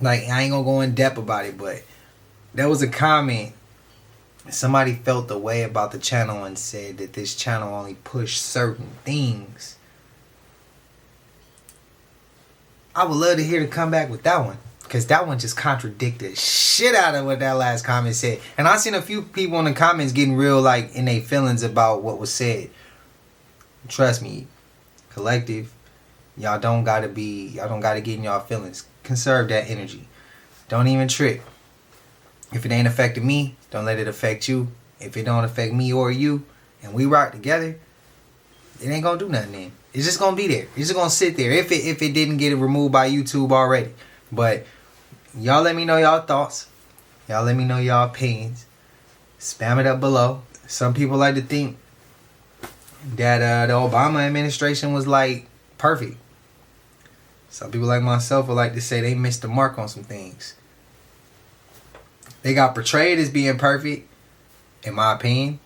Speaker 4: like, I ain't going to go in depth about it. But there was a comment. Somebody felt the way about the channel and said that this channel only pushed certain things. I would love to hear the comeback with that one. Because that one just contradicted shit out of what that last comment said. And I seen a few people in the comments getting real like in their feelings about what was said. Trust me, collective, y'all don't gotta get in y'all feelings. Conserve that energy. Don't even trip. If it ain't affecting me, don't let it affect you. If it don't affect me or you, and we rock together, it ain't gonna do nothing then. It's just gonna be there. It's just gonna sit there if it didn't get removed by YouTube already. But y'all let me know y'all thoughts. Y'all let me know y'all opinions. Spam it up below. Some people like to think that the Obama administration was like perfect. Some people like myself would like to say they missed the mark on some things. They got portrayed as being perfect, in my opinion.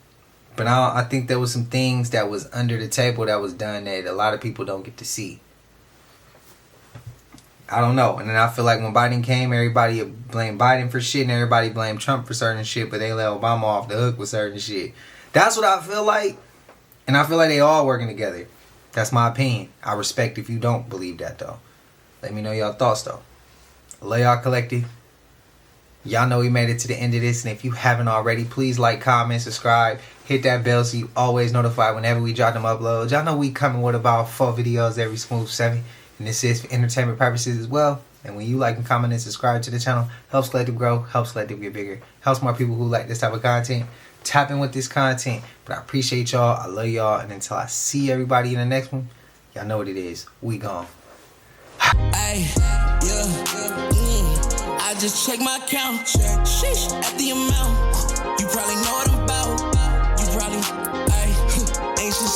Speaker 4: But I think there was some things that was under the table that was done that a lot of people don't get to see. I don't know. And then I feel like when Biden came, everybody blamed Biden for shit and everybody blamed Trump for certain shit, but they let Obama off the hook with certain shit. That's what I feel like. And I feel like they all working together. That's my opinion. I respect if you don't believe that, though. Let me know y'all thoughts, though. I love y'all, collective. Y'all know we made it to the end of this. And if you haven't already, please like, comment, subscribe. Hit that bell so you always notified whenever we drop them uploads. Y'all know we coming with about 4 videos every smooth 7. And this is for entertainment purposes as well. And when you like and comment and subscribe to the channel, helps Collective grow, helps Collective get bigger, helps more people who like this type of content tap in with this content. But I appreciate y'all. I love y'all. And until I see everybody in the next one, y'all know what it is. We gone.
Speaker 7: Ay, yeah, I just check my account. Sheesh, at the amount. You probably